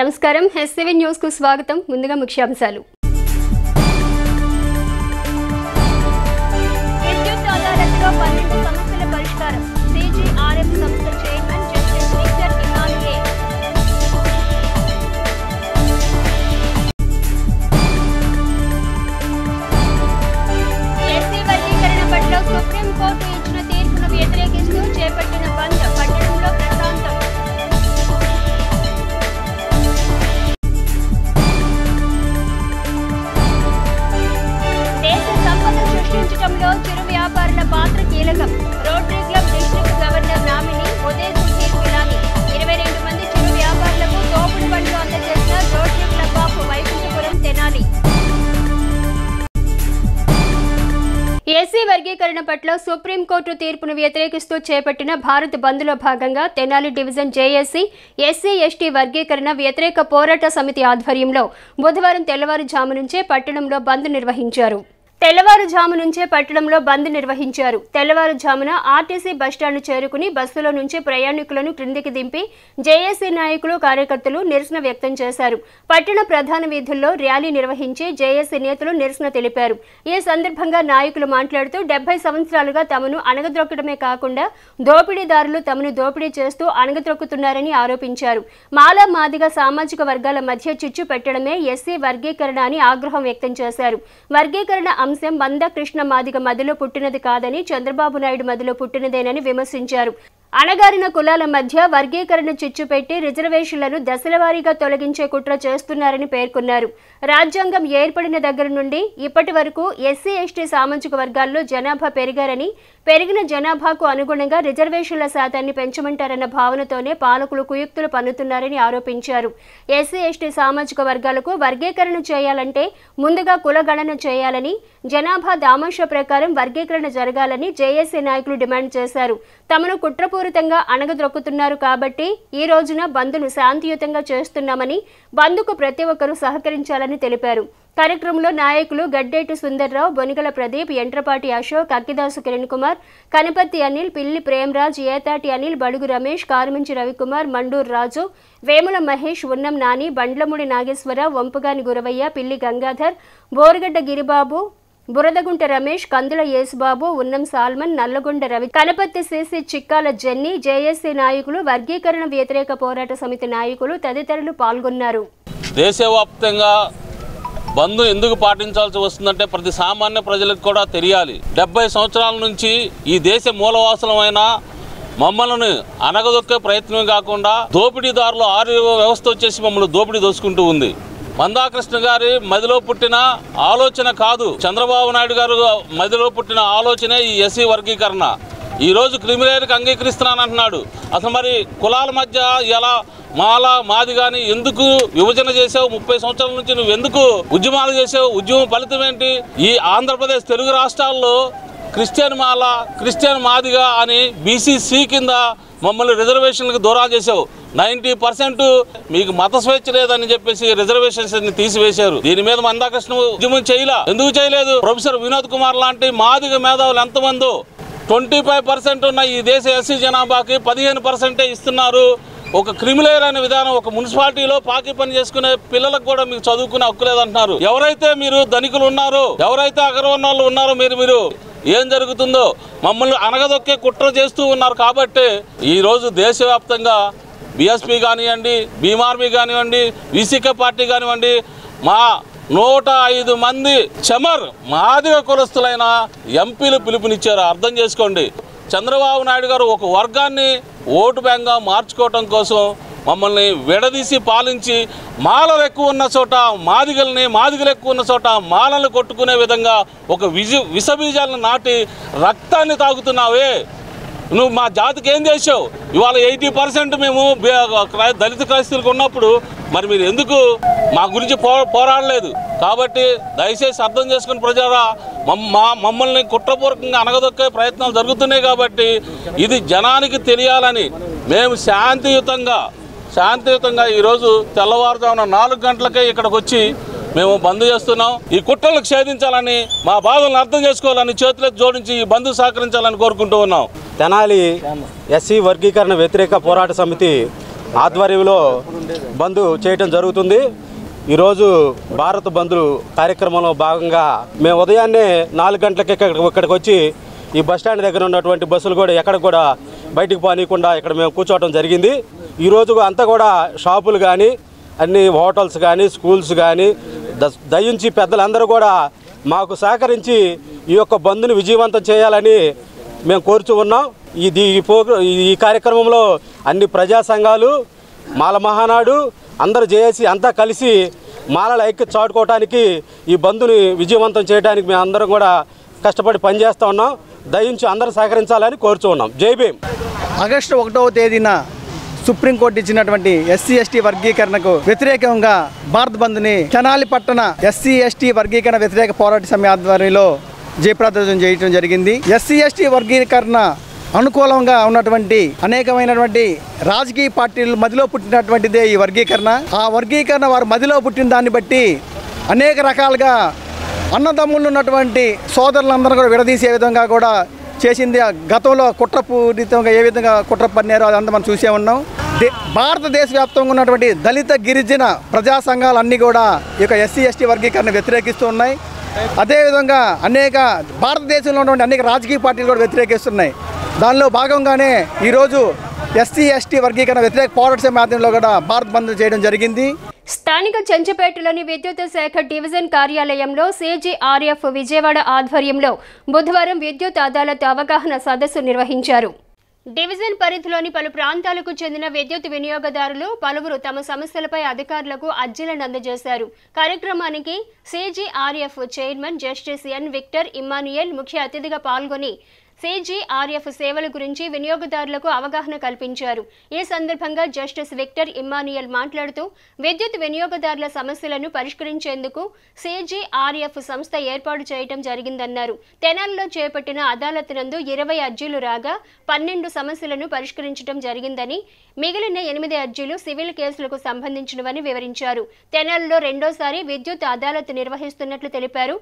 నమస్కారం SCV news కు స్వాగతం. ముందుగా ముఖ్యాంశాలు. విద్యుత్ అదాలత్లో 12 సమస్యల పరిష్కారం. CGRM సంస్థ చైర్మన్ జస్టిస్ విక్టర్ ఇమానుయే. ఎస్సీ వర్గీకరణ పట్ల సుప్రీం కోర్టు ఇచ్చిన తీర్పును వ్యతిరేకిస్తూ చేపట్టిన బంద్ పట్టణంలో ప్రశాంతం. సృష్టించడంలో చిరు వ్యాపారుల పాత్ర కీలకం. Rotary club district governor nominee Uday Sudhir Pilani 22 మంది చిరు వ్యాపారులకు తోపుడు బండ్లు అందజేసిన rotary club of Vaikunthapuram Tenali. SC వర్గీకరణ పట్ల సుప్రీంకోర్టు తీర్పును వ్యతిరేకిస్తూ చేపట్టిన భారత్ బంద్లో భాగంగా Tenali division JAC SC ST వర్గీకరణ వ్యతిరేక పోరాట సమితి ఆధ్వర్యంలో బుధవారం తెల్లవారుజాము నుంచే పట్టణంలో బంద్ నిర్వహించారు. తెల్లవారుజామున ఆర్టీసీ బస్టాండ్ చేరుకుని బస్సులో నుంచి ప్రయాణికులను క్రిందికి దింపి జేఏసీ నాయకులు కార్యకర్తలు నిరసన వ్యక్తం చేశారు. పట్టణ ప్రధాన వీధుల్లో ర్యాలీ నిర్వహించి జేఏసీ నేతలు నిరసన తెలిపారు. ఈ సందర్భంగా నాయకులు మాట్లాడుతూ 70 సంవత్సరాలుగా తమను అణగద్రొక్కడమే కాకుండా దోపిడీదారులు తమను దోపిడీ చేస్తూ అణగద్రొక్కుతున్నారని ఆరోపించారు. మాలా మాదిగ సామాజిక వర్గాల మధ్య చిచ్చు పెట్టడమే ఎస్సీ వర్గీకరణ అని ఆగ్రహం వ్యక్తం చేశారు. వర్గీకరణ అంశం మందకృష్ణ మాదిగ మదిలో పుట్టినది కాదని, చంద్రబాబు నాయుడు మదిలో పుట్టినదేనని విమర్శించారు. అణగారిన కులాల మధ్య వర్గీకరణ చిచ్చు పెట్టి రిజర్వేషన్లను దశలవారీగా తొలగించే కుట్ర చేస్తున్నారని పేర్కొన్నారు. రాజ్యాంగం ఏర్పడిన దగ్గర నుండి ఇప్పటి వరకు ఎస్సీ ఎస్టీ సామాజిక వర్గాల్లో జనాభా పెరిగారని, పెరిగిన జనాభాకు అనుగుణంగా రిజర్వేషన్ల శాతాన్ని పెంచమంటారన్న భావనతోనే పాలకులు కుయుక్తులు పన్నుతున్నారని ఆరోపించారు. ఎస్సీ ఎస్టీ సామాజిక వర్గాలకు వర్గీకరణ చేయాలంటే ముందుగా కులగణన చేయాలని, జనాభా దామాష ప్రకారం వర్గీకరణ జరగాలని జేఏసీ నాయకులు డిమాండ్ చేశారు. తమను కుట్రపూరితంగా అణగద్రొక్కుతున్నారు కాబట్టి ఈ రోజున బంద్ను శాంతియుతంగా చేస్తున్నామని, బంద్కు ప్రతి ఒక్కరూ సహకరించాలని తెలిపారు. కార్యక్రమంలో నాయకులు గడ్డేటి సుందర్రావు, బొనిగల ప్రదీప్, ఎంట్రపాటి అశోక్, అక్కిదాసు కిరణ్ కుమార్, కనపర్తి అనిల్, పిల్లి ప్రేమరాజ్, ఏతాటి అనిల్, బడుగు రమేష్, కారుమంచి రవికుమార్, మండూరు రాజు, వేముల మహేష్, ఉన్నం నాని, బండ్లమూడి నాగేశ్వరరావు, వంపుగాని గురవయ్య, పిల్లి గంగాధర్, బోరుగడ్డ గిరిబాబు, బురదగుంట రమేష్, కందుల యేసుబాబు, ఉన్నం సాల్మన్, నల్లగొండ రవి, కనపర్తి సిసి, చిక్కాల జెన్నీ, జేఏసీ నాయకులు, వర్గీకరణ వ్యతిరేక పోరాట సమితి నాయకులు తదితరులు పాల్గొన్నారు. దేశవ్యాప్తంగా బంద్ ఎందుకు పాటించాల్సి వస్తుందంటే ప్రతి సామాన్య ప్రజలకు కూడా తెలియాలి. 70 సంవత్సరాల నుంచి ఈ దేశ మూలవాసులమైన మమ్మల్ని అనగదొక్కే ప్రయత్నం కాకుండా దోపిడీదారులు వ్యవస్థ వచ్చేసి మమ్మల్ని దోపిడీ దోసుకుంటూ ఉంది. మందాకృష్ణ గారి మదిలో పుట్టిన ఆలోచన కాదు, చంద్రబాబు నాయుడు గారు మదిలో పుట్టిన ఆలోచనే ఈ ఎస్సీ వర్గీకరణ. ఈరోజు క్రిమిలేయర్కి అంగీకరిస్తున్నానంటున్నాడు. అసలు మరి కులాల మధ్య ఎలా మాలా మాది కానీ ఎందుకు విభజన చేసావు? 30 సంవత్సరాల నుంచి నువ్వు ఎందుకు ఉద్యమాలు చేసావు? ఉద్యమం ఫలితం ఏంటి? ఈ ఆంధ్రప్రదేశ్ తెలుగు రాష్ట్రాల్లో క్రిస్టియన్ మాల, క్రిస్టియన్ మాదిగా అని BCC కింద మమ్మల్ని రిజర్వేషన్లకు దూరం చేసావు. 90% మీకు మత స్వేచ్ఛ లేదని చెప్పేసి రిజర్వేషన్స్ తీసివేశారు. దీని మీద మందాకృష్ణ ఉద్యమం ఎందుకు చేయలేదు? ప్రొఫెసర్ వినోద్ కుమార్ లాంటి మాదిగ మేధావులు ఎంతమందో 25% ఉన్న ఈ దేశ ఎస్సీ జనాభాకి 15% ఇస్తున్నారు. ఒక క్రిమిలేయర్ అనే విధానం, ఒక మున్సిపాలిటీలో పాకి పని చేసుకునే పిల్లలకు కూడా మీకు చదువుకునే హక్కు లేదంటున్నారు. ఎవరైతే మీరు ధనికులు ఉన్నారో, ఎవరైతే అగ్రవర్ణాలు ఉన్నారో మీరు ఏం జరుగుతుందో మమ్మల్ని అనగదొక్కే కుట్ర చేస్తూ ఉన్నారు. కాబట్టి ఈరోజు దేశవ్యాప్తంగా బీఎస్పీ కానివ్వండి, బీమార్మీ కానివ్వండి, VCK పార్టీ కానివ్వండి, మా 105 మంది మాదిగ కులస్తులైన ఎంపీలు పిలుపునిచ్చారు. అర్థం చేసుకోండి. చంద్రబాబు నాయుడు గారు ఒక వర్గాన్ని ఓటు బ్యాంక్గా మార్చుకోవటం కోసం మమ్మల్ని విడదీసి పాలించి మాలలు ఎక్కువ ఉన్న చోట మాదిగలు ఎక్కువ ఉన్న చోట మాలలు కొట్టుకునే విధంగా ఒక విషబీజాలను నాటి రక్తాన్ని తాగుతున్నావే. నువ్వు మా జాతికి ఏం చేసావు? ఇవాళ 80% మేము దళిత క్రైస్తవులకు ఉన్నప్పుడు మరి మీరు ఎందుకు మా గురించి పోరాడలేదు? కాబట్టి దయచేసి అర్థం చేసుకుని ప్రజలారా, మమ్మల్ని కుట్రపూర్వకంగా అనగదొక్కే ప్రయత్నాలు జరుగుతున్నాయి. కాబట్టి ఇది జనానికి తెలియాలని మేము శాంతియుతంగా ఈరోజు తెల్లవారుజామున 4 గంటలకే ఇక్కడికి వచ్చి మేము బంద్ చేస్తున్నాం. ఈ కుట్రలకు ఛేదించాలని, మా బాధలను అర్థం చేసుకోవాలని చేతులకు జోడించి ఈ బంద్ సహకరించాలని కోరుకుంటూ ఉన్నాం. తెనాలి ఎస్సీ వర్గీకరణ వ్యతిరేక పోరాట సమితి ఆధ్వర్యంలో బంద్ చేయటం జరుగుతుంది. ఈరోజు భారత్ బంద్ కార్యక్రమంలో భాగంగా మేము ఉదయాన్నే 4 గంటలకి ఇక్కడికి వచ్చి ఈ బస్టాండ్ దగ్గర ఉన్నటువంటి బస్సులు కూడా ఎక్కడ కూడా బయటికి పోనీయకుండా ఇక్కడ మేము కూర్చోవడం జరిగింది. ఈరోజు అంతా కూడా షాపులు కానీ అన్ని హోటల్స్ కానీ స్కూల్స్ కానీ దయించి పెద్దలందరూ కూడా మాకు సహకరించి ఈ యొక్క బంద్ని విజయవంతం చేయాలని మేము కోరుచూ ఉన్నాం. ఈ కార్యక్రమంలో అన్ని ప్రజా సంఘాలు మాల మహానాడు అందరూ చేసి అంతా కలిసి మాలల ఐక్యత చాటుకోవడానికి ఈ బంద్ని విజయవంతం చేయడానికి మేము అందరం కూడా కష్టపడి పనిచేస్తూ ఉన్నాం. దయించి అందరూ సహకరించాలని కోరుచూ ఉన్నాం. జై భీమ్. ఆగస్టు 1వ తేదీన సుప్రీంకోర్టు ఇచ్చినటువంటి ఎస్సీ ఎస్టీ వర్గీకరణకు వ్యతిరేకంగా భారత్ బంద్ని తెనాలి పట్టణ ఎస్సీ ఎస్టీ వర్గీకరణ వ్యతిరేక పోరాట సమితి ఆధ్వర్యంలో జయప్రదం చేయడం జరిగింది. ఎస్సీ ఎస్టీ వర్గీకరణ అనుకూలంగా ఉన్నటువంటి అనేకమైనటువంటి రాజకీయ పార్టీల మధ్యలో పుట్టినటువంటిదే ఈ వర్గీకరణ. ఆ వర్గీకరణ వారి మధ్యలో పుట్టిన దాన్ని బట్టి అనేక రకాలుగా అన్నదమ్ములు ఉన్నటువంటి సోదరులందరూ కూడా విడదీసే విధంగా కూడా చేసింది. గతంలో కుట్రపూరితంగా ఏ విధంగా కుట్ర పన్నారో అదంతా మనం చూసే ఉన్నాం. భారతదేశ వ్యాప్తంగా ఉన్నటువంటి దళిత గిరిజన ప్రజా సంఘాలన్నీ కూడా ఈ యొక్క ఎస్సీ ఎస్టీ వర్గీకరణ వ్యతిరేకిస్తూ ఉన్నాయి. అదేవిధంగా అనేక భారతదేశంలో ఉన్నటువంటి అనేక రాజకీయ పార్టీలు కూడా వ్యతిరేకిస్తున్నాయి. దానిలో భాగంగానే ఈరోజు ఎస్సీ ఎస్టీ వర్గీకరణ వ్యతిరేక పోరాట సమితి మాధ్యమంలో కూడా భారత్ బంద్ చేయడం జరిగింది. స్థానిక చెంచుపేటలోని విద్యుత్ శాఖ డివిజన్ కార్యాలయంలో CGRF విజయవాడ ఆధ్వర్యంలో బుధవారం విద్యుత్ అదాలత్ అవగాహన సదస్సు నిర్వహించారు. డివిజన్ పరిధిలోని పలు ప్రాంతాలకు చెందిన విద్యుత్ వినియోగదారులు పలువురు తమ సమస్యలపై అధికారులకు అర్జీలను అందజేశారు. కార్యక్రమానికి CGRF chairman justice N Victor Emmanuel ముఖ్య అతిథిగా పాల్గొని CGRF సేవల గురించి వినియోగదారులకు అవగాహన కల్పించారు. ఈ సందర్భంగా జస్టిస్ విక్టర్ ఇమ్మాన్యుయల్ మాట్లాడుతూ విద్యుత్ వినియోగదారుల సమస్యలను పరిష్కరించేందుకు CGRF సంస్థ ఏర్పాటు చేయడం జరిగిందన్నారు. తెనాలిలో చేపట్టిన అదాలత్ నందు 20 అర్జీలు రాగా 12 సమస్యలను పరిష్కరించడం జరిగిందని, మిగిలిన 8 అర్జీలు సివిల్ కేసులకు సంబంధించినవని వివరించారు. తెనాలిలో రెండోసారి విద్యుత్ అదాలత్ నిర్వహిస్తున్నట్లు తెలిపారు.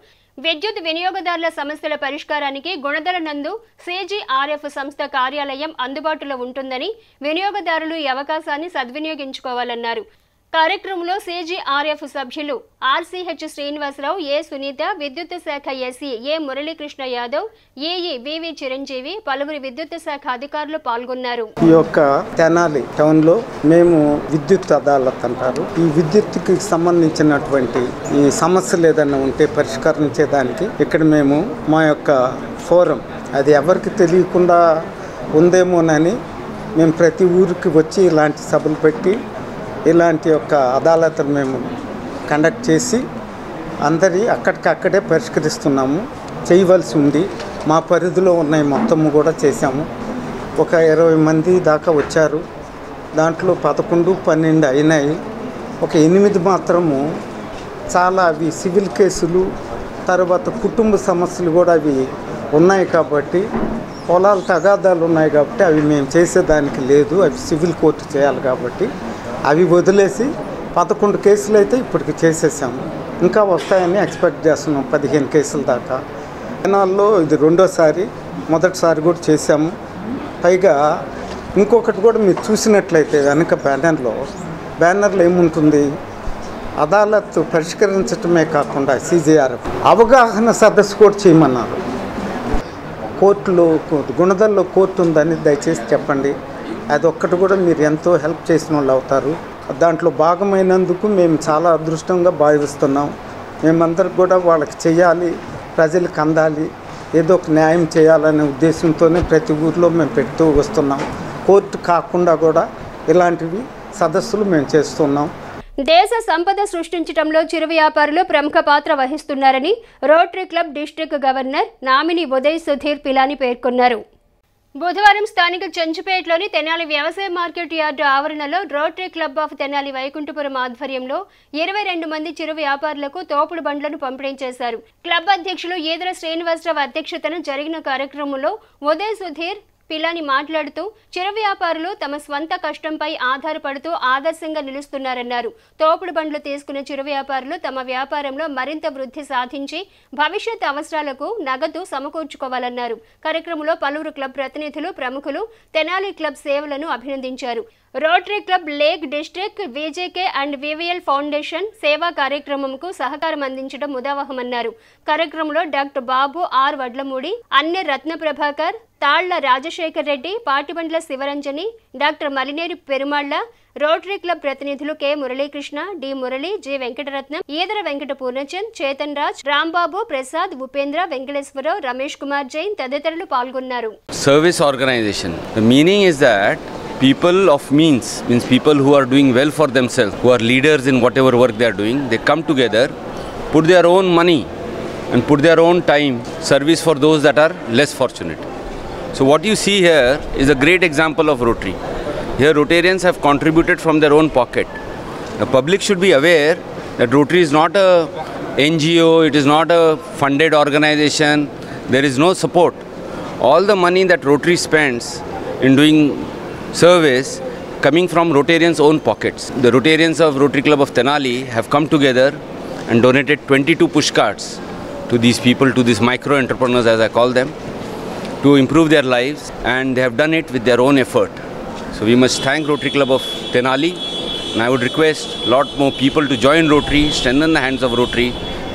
విద్యుత్ వినియోగదారుల సమస్యల పరిష్కారానికి గుణదల నందు CGRF సంస్థ కార్యాలయం అందుబాటులో ఉంటుందని, వినియోగదారులు ఈ అవకాశాన్ని సద్వినియోగించుకోవాలన్నారు. కార్యక్రమంలో CGRF సభ్యులు RCH శ్రీనివాసరావు, ఏ సునీత, విద్యుత్ శాఖ SE ఏ మురళీకృష్ణ యాదవ్, EE VV చిరంజీవి, పలువురు విద్యుత్ శాఖ అధికారులు పాల్గొన్నారు. ఈ యొక్క తెనాలి టౌన్ లో మేము విద్యుత్ అదాలత్ అంటారు. ఈ విద్యుత్కి సంబంధించినటువంటి ఈ సమస్యలు ఏదైనా ఉంటే పరిష్కరించేదానికి ఇక్కడ మేము మా యొక్క ఫోరం అది ఎవరికి తెలియకుండా ఉందేమోనని మేము ప్రతి ఊరికి వచ్చి ఇలాంటి సభలు పెట్టి ఇలాంటి యొక్క అదాలత్ను మేము కండక్ట్ చేసి అందరి అక్కడికక్కడే పరిష్కరిస్తున్నాము. చేయవలసి ఉంది మా పరిధిలో ఉన్నాయి మొత్తము కూడా చేశాము. ఒక 20 మంది దాకా వచ్చారు. దాంట్లో 11, 12 అయినాయి. ఒక 8 మాత్రము చాలా అవి సివిల్ కేసులు, తర్వాత కుటుంబ సమస్యలు కూడా అవి ఉన్నాయి కాబట్టి, పొలాల తగాదాలు ఉన్నాయి కాబట్టి అవి మేము చేసేదానికి లేదు, అవి సివిల్ కోర్టు చేయాలి కాబట్టి అవి వదిలేసి 11 కేసులు అయితే ఇప్పటికి చేసేసాము. ఇంకా వస్తాయని ఎక్స్పెక్ట్ చేస్తున్నాం 15 కేసుల దాకా. తెనాల్లో ఇది రెండోసారి, మొదటిసారి కూడా చేశాము. పైగా ఇంకొకటి కూడా మీరు చూసినట్లయితే వెనక బ్యానర్లో ఏముంటుంది, అదాలత్ పరిష్కరించడమే కాకుండా CGRF అవగాహన సదస్సు కూడా చేయమన్నారు. కోర్టులో గుణదల్లో కోర్టు ఉందని దయచేసి చెప్పండి. అదొక్కటి కూడా మీరు ఎంతో హెల్ప్ చేసిన వాళ్ళు అవుతారు. దాంట్లో భాగమైనందుకు మేము చాలా అదృష్టంగా భావిస్తున్నాం. మేమందరికి కూడా వాళ్ళకి చేయాలి, ప్రజలకు అందాలి, ఏదో ఒక న్యాయం చేయాలనే ఉద్దేశంతోనే ప్రతి ఊరిలో మేము పెడుతూ వస్తున్నాం. కోర్టు కాకుండా కూడా ఇలాంటివి సదస్సులు మేము చేస్తున్నాం. దేశ సంపద సృష్టించడంలో చిరు వ్యాపారులు ప్రముఖ పాత్ర వహిస్తున్నారని rotary club district governor nominee Uday Sudhir Pilani పేర్కొన్నారు. బుధవారం స్థానిక చెంచుపేటలోని తెనాలి వ్యవసాయ మార్కెట్ యార్డు ఆవరణలో rotary club of Tenali Vaikunthapuram ఆధ్వర్యంలో 22 మంది చిరు వ్యాపారులకు తోపుడు బండ్లను పంపిణీ చేశారు. క్లబ్ అధ్యక్షులు ఈదర శ్రీనివాసరావు అధ్యక్షతన జరిగిన కార్యక్రమంలో ఉదయ్ సుధీర్ పిలాని మాట్లాడుతూ చిరు వ్యాపారులు తమ స్వంత కష్టంపై ఆధారపడుతూ ఆదర్శంగా నిలుస్తున్నారన్నారు. తోపుడు బండ్లు తీసుకున్న చిరు వ్యాపారులు తమ వ్యాపారంలో మరింత వృద్ధి సాధించి భవిష్యత్ అవసరాలకు నగదు సమకూర్చుకోవాలన్నారు. కార్యక్రమంలో పలువురు క్లబ్ ప్రతినిధులు, ప్రముఖులు తెనాలి క్లబ్ సేవలను అభినందించారు. Rotary club lake district VJK and VVL foundation సేవా కార్యక్రమంకు సహకారం అందించడం ముదావహమన్నారు. కార్యక్రమంలో doctor Babu R Vadlamudi, Anne Ratna Prabhakar, Talla Rajasekhar Reddy, Patibandla Sivaranjani, doctor Malineri Perumalla, rotary club ప్రతినిధులు K Muralikrishna, D Murali, G Venkataratnam, Edara Venkata Purnachand, Chetan Raj, Rambabu, Prasad, Upendra, Venkateswararao, Ramesh Kumar Jain తదితరులు పాల్గొన్నారు. Service organization. The meaning is that people of means people who are doing well for themselves, who are leaders in whatever work they are doing, they come together, put their own money and put their own time, service for those that are less fortunate. So what you see here is a great example of Rotary. Here Rotarians have contributed from their own pocket. The public should be aware that Rotary is not a NGO, it is not a funded organization, there is no support. All the money that Rotary spends in doing service coming from Rotarians' own pockets. The Rotarians of Rotary Club of Tenali have come together and donated 22 push carts to these people, to these micro entrepreneurs as I call them, to improve their lives, and they have done it with their own effort. So we must thank Rotary Club of Tenali, and I would request a lot more people to join Rotary, strengthen the hands of Rotary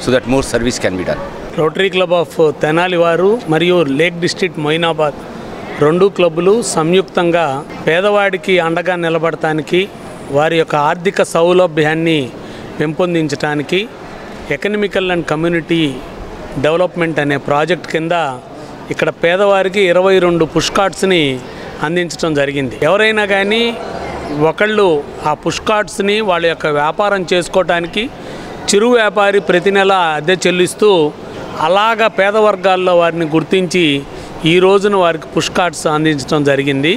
so that more service can be done. Rotary Club of Tenali వారు మరియు lake district Moinabad రెండు క్లబ్బులు సంయుక్తంగా పేదవాడికి అండగా నిలబడటానికి, వారి యొక్క ఆర్థిక సౌలభ్యాన్ని పెంపొందించడానికి ఎకనామికల్ అండ్ కమ్యూనిటీ డెవలప్మెంట్ అనే ప్రాజెక్ట్ కింద ఇక్కడ పేదవారికి 22 పుష్ కార్ట్స్ని అందించడం జరిగింది. ఎవరైనా కానీ ఒకళ్ళు ఆ పుష్ కార్ట్స్ని వాళ్ళ యొక్క వ్యాపారం చేసుకోవటానికి చిరు వ్యాపారి ప్రతి నెల అద్దె చెల్లిస్తూ అలాగా పేద వర్గాల్లో వారిని గుర్తించి ఈ రోజున వారికి పుష్ కార్ట్స్ అందించడం జరిగింది.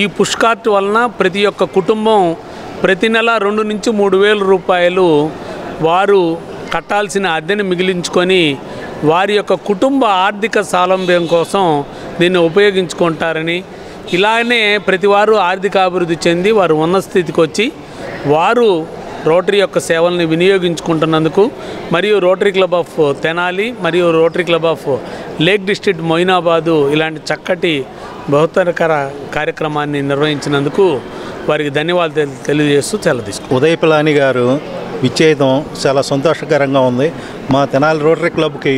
ఈ పుష్ కార్ట్ వలన ప్రతి ఒక్క కుటుంబం ప్రతి నెల 2 నుంచి 3 వేల రూపాయలు వారు కట్టాల్సిన అద్దెని మిగిలించుకొని వారి యొక్క కుటుంబ ఆర్థిక స్వావలంబనం కోసం దీన్ని ఉపయోగించుకుంటారని, ఇలానే ప్రతి వారు ఆర్థిక అభివృద్ధి చెంది వారు ఉన్నత స్థితికి వచ్చి వారు రోటరీ యొక్క సేవల్ని వినియోగించుకుంటున్నందుకు మరియు రోటరీ క్లబ్ ఆఫ్ తెనాలి మరియు rotary club of lake district Moinabad ఇలాంటి చక్కటి బహుతరకర కార్యక్రమాన్ని నిర్వహించినందుకు వారికి ధన్యవాదాలు తెలియజేస్తూ సెలవు తీసుకుంటాం. ఉదయ్ పిలాని గారు విచ్చేయడం చాలా సంతోషకరంగా ఉంది. మా తెనాలి రోటరీ క్లబ్కి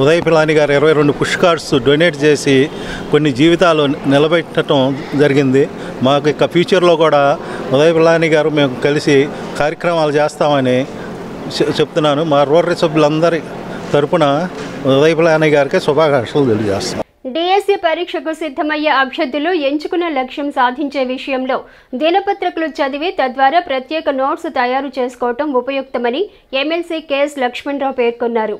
ఉదయ్ పిలాని గారు 22 పుష్ కార్డ్స్ డొనేట్ చేసి కొన్ని జీవితాలు నిలబెట్టడం జరిగింది. మాకు ఇక ఫ్యూచర్లో కూడా ఉదయ్ పిలాని గారు మేము కలిసి కార్యక్రమాలు చేస్తామని చెప్తున్నాను. మా రోటరీ సభ్యులందరి తరపున ఉదయ్ పిలాని గారికి శుభాకాంక్షలు తెలియజేస్తాం. డిఎస్సి పరీక్షకు సిద్ధమయ్యే అభ్యర్థులు ఎంచుకున్న లక్ష్యం సాధించే విషయంలో దినపత్రికలు చదివి తద్వారా ప్రత్యేక నోట్స్ తయారు చేసుకోవటం ఉపయుక్తమని ఎమ్మెల్సీ కెఎస్ లక్ష్మణరావు పేర్కొన్నారు.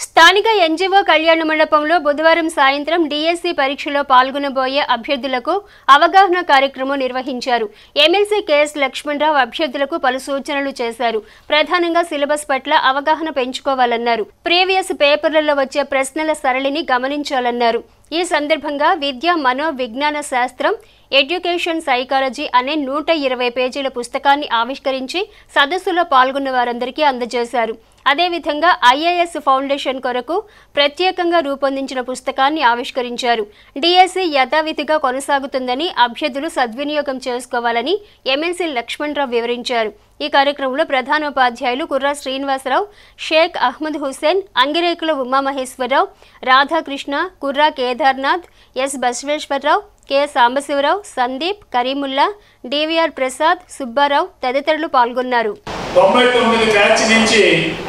స్థానిక ఎన్జీఓ కళ్యాణ మండపంలో బుధవారం సాయంత్రం డిఎస్సి పరీక్షలో పాల్గొనబోయే అభ్యర్థులకు అవగాహన కార్యక్రమం నిర్వహించారు. ఎమ్మెల్సీ కెఎస్ లక్ష్మణరావు అభ్యర్థులకు పలు సూచనలు చేశారు. ప్రధానంగా సిలబస్ పట్ల అవగాహన పెంచుకోవాలన్నారు. ప్రీవియస్ పేపర్లలో వచ్చే ప్రశ్నల సరళిని గమనించాలన్నారు. ఈ సందర్భంగా విద్య, మనోవిజ్ఞాన శాస్త్రం, ఎడ్యుకేషన్ సైకాలజీ అనే 120 పేజీల పుస్తకాన్ని ఆవిష్కరించి సదస్సులో పాల్గొన్న వారందరికీ అందజేశారు. అదేవిధంగా ఐఏఎస్ ఫౌండేషన్ కొరకు ప్రత్యేకంగా రూపొందించిన పుస్తకాన్ని ఆవిష్కరించారు. డిఎస్సి యథావిధిగా కొనసాగుతుందని అభ్యర్థులు సద్వినియోగం చేసుకోవాలని ఎమ్మెల్సీ లక్ష్మణరావు వివరించారు. ఈ కార్యక్రమంలో ప్రధానోపాధ్యాయులు Kurra Srinivasarao, Sheikh Ahmed Hussain, Angirekula Umamaheswararao, Radhakrishna, Kurra Kedarnath, S Basaveswararao, K Sambasivarao, Sandeep, Karimulla, DVR Prasad, Subbarao తదితరులు పాల్గొన్నారు. 99 బ్యాచ్ నుంచి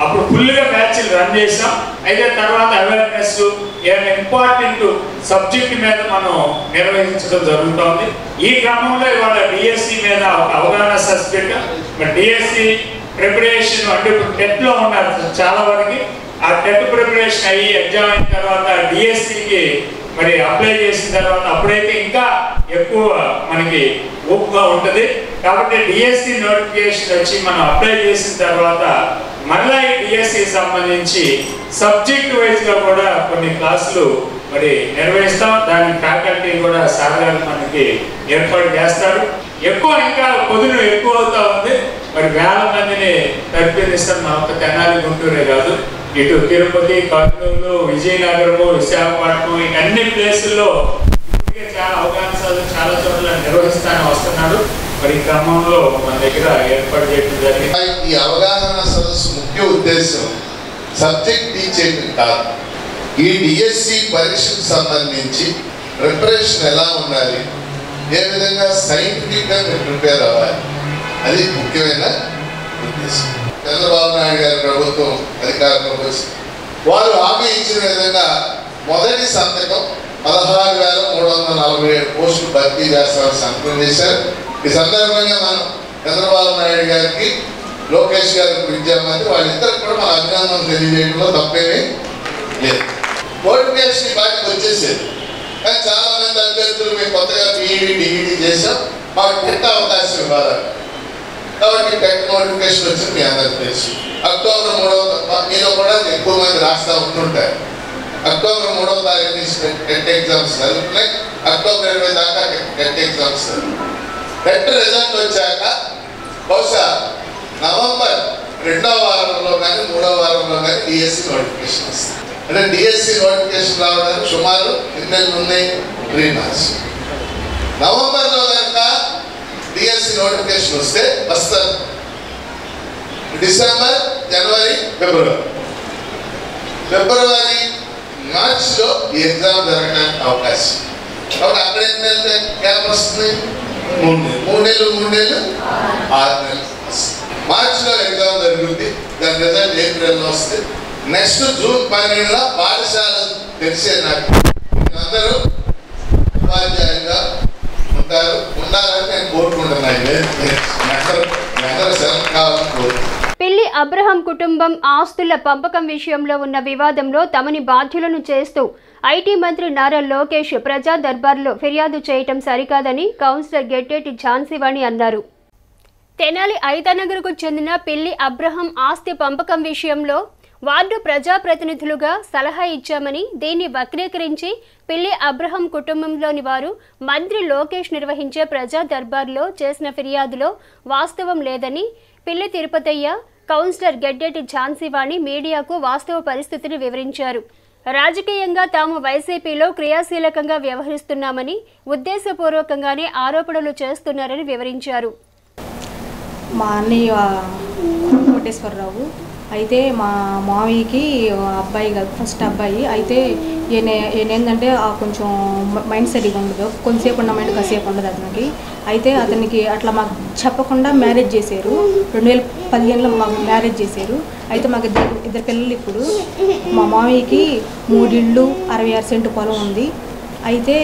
అప్పుడు ఫుల్గా బ్యాచ్లు రన్ చేసాం. అయితే తర్వాత అవేర్నెస్ ఏమైనా ఇంపార్టెంట్ సబ్జెక్ట్ మీద మనం నిర్వహించడం జరుగుతుంది. ఈ క్రమంలో ఇవాళ డిఎస్సి మీద అవగాహన సబ్జెక్ట్, డిఎస్సి ప్రిపరేషన్ అంటే ఇప్పుడు టెట్లో ఉన్నారు చాలా వరకు. ఆ టెట్ ప్రిపరేషన్ అయ్యి ఎగ్జామ్ అయిన తర్వాత డిఎస్సికి మరి అప్లై చేసిన తర్వాత అప్పుడైతే ఇంకా ఎక్కువ మనకి ఊపుగా ఉంటుంది. కాబట్టి డిఎస్సి నోటిఫికేషన్ వచ్చి మనం అప్లై చేసిన తర్వాత మళ్ళీ ఈ డిఎస్సికి సంబంధించి సబ్జెక్ట్ వైజ్గా కూడా కొన్ని క్లాసులు మరి నిర్వహిస్తాం. దాని ఫ్యాకల్టీ కూడా సార్ గారు మనకి ఏర్పాటు చేస్తారు. ఎక్కువ ఇంకా పొదును ఎక్కువ అవుతా ఉంది. మరి వేల మందిని తరబిదిస్తాం. మా ఒక్క తెనాలి గుంటూరే కాదు, ఇటు తిరుపతి, కర్నూలు, విజయనగరము, విశాఖపట్నం ఈ అన్ని ప్లేసుల్లో చాలా అవగాహన చాలా చోట్ల నిర్వహిస్తాను వస్తున్నారు. మరి ఈ క్రమంలో మన దగ్గర ఏర్పాటు చేయడం జరిగింది. ఈ అవగాహన సదస్సు ముఖ్య ఉద్దేశం సబ్జెక్ట్ టీచ్ చేయడం కాదు, ఈ డిఎస్సి పరీక్షకు సంబంధించి ప్రిపరేషన్ ఎలా ఉండాలి, ఏ విధంగా సైంటిఫిక్గా మీరు ప్రిపేర్ అవ్వాలి, అది ముఖ్యమైన ఉద్దేశం. చంద్రబాబు నాయుడు గారి ప్రభుత్వం అధికారంలోకి వచ్చి వారు హామీ ఇచ్చిన విధంగా మొదటి సంతకం 16,347 పోస్టులు భర్తీ చేస్తామని సంతకం చేశారు. ఈ సందర్భంగా మనం చంద్రబాబు నాయుడు గారికి, లోకేష్ గారికి విద్యామంత్రి వాళ్ళిద్దరికి కూడా మన అభినందన తెలియజేయడంలో తప్పేమీ లేదు. నోటిఫికేషన్ బాగా వచ్చేసేది, కానీ చాలా మంది అభ్యర్థులు మేము కొత్తగా పీఈడీ డిఈడీ చేసాం, మాకు టెట్ అవకాశం ఇవ్వాలి కాబట్టి టెట్ నోటిఫికేషన్ వచ్చింది మీ అందరికి తెలుసు. అక్టోబర్ 3వ మీలో కూడా ఎక్కువ మంది రాస్తా ఉంటుంటారు. అక్టోబర్ 3వ తారీఖు నుంచి టెట్ ఎగ్జామ్స్ జరుగుతున్నాయి. అక్టోబర్ 20 దాకా టెట్ ఎగ్జామ్స్. టెట్ రిజల్ట్ వచ్చాక బహుశా నవంబర్ 2వ వారంలో కానీ 3వ వారంలో కానీ డిఎస్సి నోటిఫికేషన్ వస్తుంది. అంటే డిఎస్సి నోటిఫికేషన్ రావడానికి సుమారు ఎన్ని నెలలు ఉన్నాయి? 3 months. నవంబర్లో కనుక డిఎస్సి నోటిఫికేషన్ వస్తే వస్తారు. డిసెంబర్, జనవరి, ఫిబ్రవరి, మార్చిలో ఈ ఎగ్జామ్ జరగడానికి అవకాశం. కాబట్టి అక్కడ ఎన్ని నెలలు గ్యాప్ వస్తుంది? 3 నెలలు 6 నెలలు. మార్చిలో ఎగ్జామ్ జరుగుతుంది, దాని రిజల్ట్ ఏప్రిల్లో వస్తుంది. నెక్స్ట్ జూన్ 12న పాఠశాలలు తెలిసే నాకు అందరూ ఉపాధ్యాయులుగా ఉండాలని నేను కోరుకుంటున్నాను. అందరూ సెలవు కావాలని కోరుకుంటున్నాను. పిల్లి అబ్రహాం కుటుంబం ఆస్తుల పంపకం విషయంలో ఉన్న వివాదంలో తమని బాధ్యులను చేస్తూ ఐటీ మంత్రి నారా లోకేష్ ప్రజా దర్బార్లో ఫిర్యాదు చేయటం సరికాదని కౌన్సిలర్ గెట్టేటి ఝాన్సీవాణి అన్నారు. తెనాలి ఐతానగర్కు చెందిన పిల్లి అబ్రహాం ఆస్తి పంపకం విషయంలో వార్డు ప్రజాప్రతినిధులుగా సలహా ఇచ్చామని, దీన్ని వక్రీకరించి పిల్లి అబ్రహాం కుటుంబంలోని వారు మంత్రి లోకేష్ నిర్వహించే ప్రజా దర్బార్లో చేసిన ఫిర్యాదులో వాస్తవం లేదని పిల్లి తిరుపతయ్య, కౌన్సిలర్ గెడ్డెటి ఝాన్సీవాణి మీడియాకు వాస్తవ పరిస్థితిని వివరించారు. రాజకీయంగా తాము వైసీపీలో క్రియాశీలకంగా వ్యవహరిస్తున్నామని, ఉద్దేశపూర్వకంగానే ఆరోపణలు చేస్తున్నారని వివరించారు. మా అన్నయ్య కోటేశ్వరరావు అయితే మా మామయ్యకి అబ్బాయి కాదు, ఫస్ట్ అబ్బాయి అయితే ఏంటంటే కొంచెం మైండ్ సరిగా ఉండదు, కొంతసేపు ఉన్న మైండ్ కాసేపు ఉండదు అతనికి. అయితే అతనికి అట్లా మాకు చెప్పకుండా మ్యారేజ్ చేశారు. 2015లో మాకు మ్యారేజ్ చేశారు. అయితే మాకు ఇద్దరు పిల్లలు. ఇప్పుడు మా మామయ్యకి 3 ఇళ్ళు 66 సెంటు పొలం ఉంది. అయితే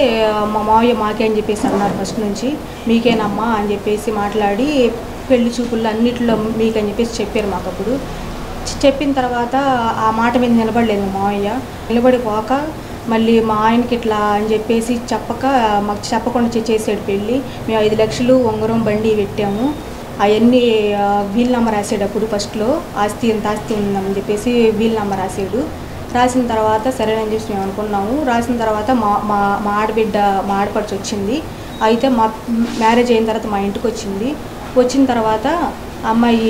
మా మామయ్య మాకే అని చెప్పేసి అన్నారు ఫస్ట్ నుంచి, మీకేనమ్మా అని చెప్పేసి మాట్లాడి పెళ్లి చూపుల్లో అన్నిట్లో మీకని చెప్పేసి చెప్పారు మాకు. అప్పుడు చెప్పిన తర్వాత ఆ మాట మీద నిలబడలేదు మా మామయ్య. నిలబడిపోక మళ్ళీ మా ఆయనకి ఇట్లా అని చెప్పేసి మాకు చెప్పకుండా చేసాడు పెళ్ళి. మేము 5 లక్షలు ఉంగరం బండి పెట్టాము. అవన్నీ వీల్ నెంబర్ రాసాడు. ఫస్ట్లో ఇంత ఆస్తి ఉందని చెప్పేసి వీల్ నెంబర్ రాసాడు. రాసిన తర్వాత సరేనని చెప్పి మేము అనుకున్నాము. రాసిన తర్వాత మా ఆడబిడ్డ మా ఆడపడుచు వచ్చింది. అయితే మా మ్యారేజ్ అయిన తర్వాత మా ఇంటికి వచ్చింది. వచ్చిన తర్వాత అమ్మాయి